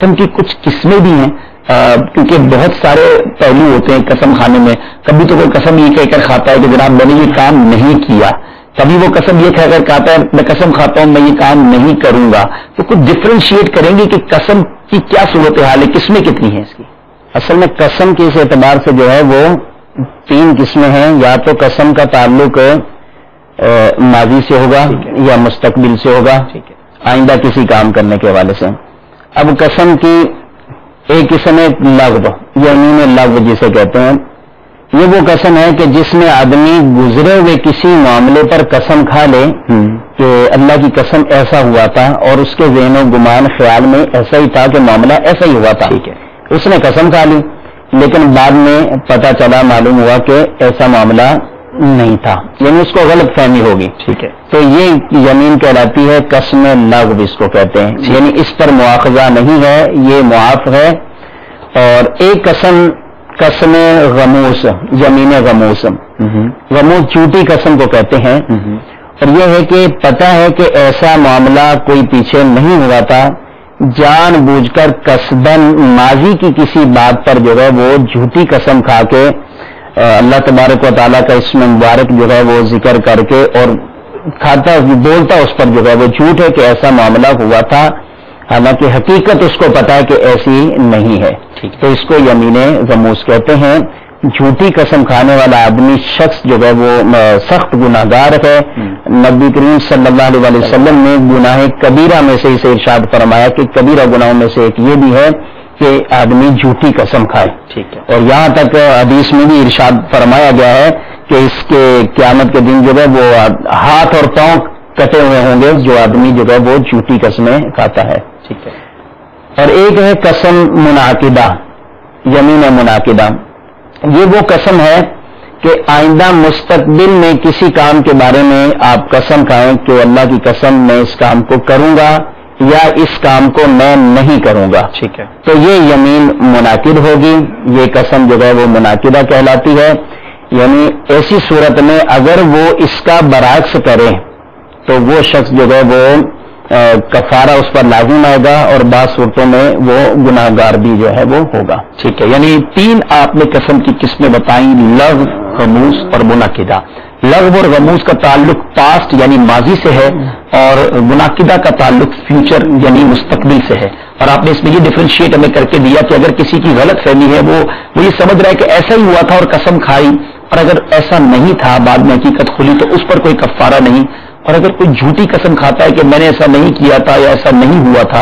قسم کی کچھ قسمیں بھی ہیں کیونکہ بہت سارے پہلو ہوتے ہیں قسم کھانے میں. کبھی تو کوئی قسم یہ کہہ کر کھاتا ہے کہ جناب میں نے یہ کام نہیں کیا, کبھی وہ قسم یہ کہہ کر کھاتا ہے میں قسم کھاتا ہوں میں یہ کام نہیں کروں گا. تو کچھ ڈفرینشیٹ کریں گے کہ قسم کی کیا صورتحال ہے, قسمیں کتنی ہیں اس کی؟ اصل میں قسم کے اس اعتبار سے جو ہے وہ 3 قسمیں ہیں. یا تو قسم کا تعلق ماضی سے ہوگا یا مستقبل سے ہوگا, آئندہ کسی کام کرنے کے حوالے سے. اب قسم کی ایک قسم ہے لغو, یمین لغو جسے کہتے ہیں. یہ وہ قسم ہے کہ جس میں آدمی گزرے ہوئے کسی معاملے پر قسم کھا لے کہ اللہ کی قسم ایسا ہوا تھا, اور اس کے ذہن و گمان خیال میں ایسا ہی تھا کہ معاملہ ایسا ہی ہوا تھا. اس نے قسم کھا لی لیکن بعد میں پتہ چلا معلوم ہوا کہ ایسا معاملہ نہیں تھا, یعنی اس کو غلط فہمی ہوگی. ٹھیک ہے, تو یہ یمین کہلاتی ہے قسم لغو اس کو کہتے ہیں. یعنی اس پر مواخذہ نہیں ہے, یہ معاف ہے. اور ایک قسم غموس, یمین غموس. غموس جھوٹی قسم کو کہتے ہیں. اور یہ ہے کہ پتہ ہے کہ ایسا معاملہ کوئی پیچھے نہیں ہوا تھا, جان بوجھ کر قصداً ماضی کی کسی بات پر جو ہے وہ جھوٹی قسم کھا کے اللہ تبارک و تعالیٰ کا اسم مبارک جو ہے وہ ذکر کر کے اور کھاتا بولتا اس پر جو ہے وہ جھوٹ ہے کہ ایسا معاملہ ہوا تھا, حالانکہ حقیقت اس کو پتا ہے کہ ایسی نہیں ہے. تو اس کو یمین غموس کہتے ہیں. جھوٹی قسم کھانے والا آدمی شخص جو ہے وہ سخت گناہ گار ہے. نبی کریم صلی اللہ علیہ وسلم نے گناہ کبیرہ میں سے اسے ارشاد فرمایا کہ کبیرہ گناہوں میں سے ایک یہ بھی ہے کہ آدمی جھوٹی قسم کھائے. ٹھیک ہے, اور یہاں تک حدیث میں بھی ارشاد فرمایا گیا ہے کہ اس کے قیامت کے دن جو ہے وہ ہاتھ اور پاؤں کٹے ہوئے ہوں گے جو آدمی جو ہے وہ جھوٹی قسمیں کھاتا ہے. ٹھیک ہے. اور ایک ہے قسم منعقدہ, یمین منعقدہ. یہ وہ قسم ہے کہ آئندہ مستقبل میں کسی کام کے بارے میں آپ قسم کھائیں کہ اللہ کی قسم میں اس کام کو کروں گا یا اس کام کو میں نہیں کروں گا. ٹھیک ہے, تو یہ یمین منعقد ہوگی. یہ قسم جو ہے وہ منعقدہ کہلاتی ہے. یعنی ایسی صورت میں اگر وہ اس کا برعکس کرے تو وہ شخص جو ہے وہ کفارہ اس پر لازم آئے گا, اور بعض صورتوں میں وہ گناہ گار بھی جو ہے وہ ہوگا. ٹھیک ہے, یعنی 3 آپ نے قسم کی قسمیں بتائیں, لغو, غموس اور منعقدہ. لغو اور غموس کا تعلق پاسٹ یعنی ماضی سے ہے, اور منعقدہ کا تعلق فیوچر یعنی مستقبل سے ہے. اور آپ نے اس میں یہ ڈفرینشیٹ ہمیں کر کے دیا کہ اگر کسی کی غلط فہمی ہے وہ یہ سمجھ رہا ہے کہ ایسا ہی ہوا تھا اور قسم کھائی, اور اگر ایسا نہیں تھا بعد میں حقیقت کھلی تو اس پر کوئی کفارہ نہیں. اور اگر کوئی جھوٹی قسم کھاتا ہے کہ میں نے ایسا نہیں کیا تھا یا ایسا نہیں ہوا تھا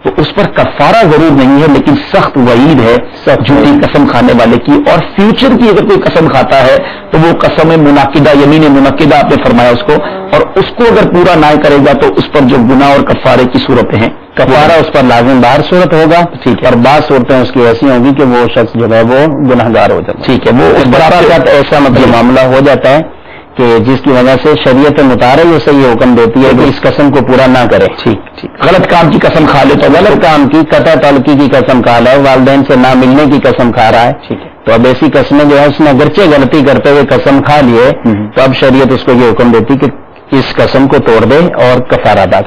تو اس پر کفارہ ضرور نہیں ہے, لیکن سخت وعید ہے جھوٹی قسم کھانے والے کی. اور فیوچر کی اگر کوئی قسم کھاتا ہے تو وہ قسم منعقدہ, یمین منعقدہ آپ نے فرمایا اس کو, اور اس کو اگر پورا نہ کرے گا تو اس پر جو گناہ اور کفارے کی صورتیں ہیں کفارہ اس پر لازم باہر صورت ہوگا. ٹھیک ہے, اور بعض صورتیں اس کی ایسی ہوں گی کہ وہ شخص جو ہے وہ گناہ گار ہو جاتا ہے. ٹھیک ہے, وہ اس پر ایسا مطلب معاملہ ہو جاتا ہے کہ جس کی وجہ سے شریعت مطالعہ سے یہ حکم دیتی ہے کہ اس قسم کو پورا نہ کرے. ٹھیک, غلط کام کی قسم کھا لے تو غلط کام کی قطع تعلقی کی قسم کھا رہا ہے, والدین سے نہ ملنے کی قسم کھا رہا ہے. ٹھیک ہے, تو اب ایسی قسمیں جو ہے اس نے اگرچہ غلطی کرتے ہوئے قسم کھا لیے تو اب شریعت اس کو یہ حکم دیتی کہ اس قسم کو توڑ دے اور کفارہ ادا کر.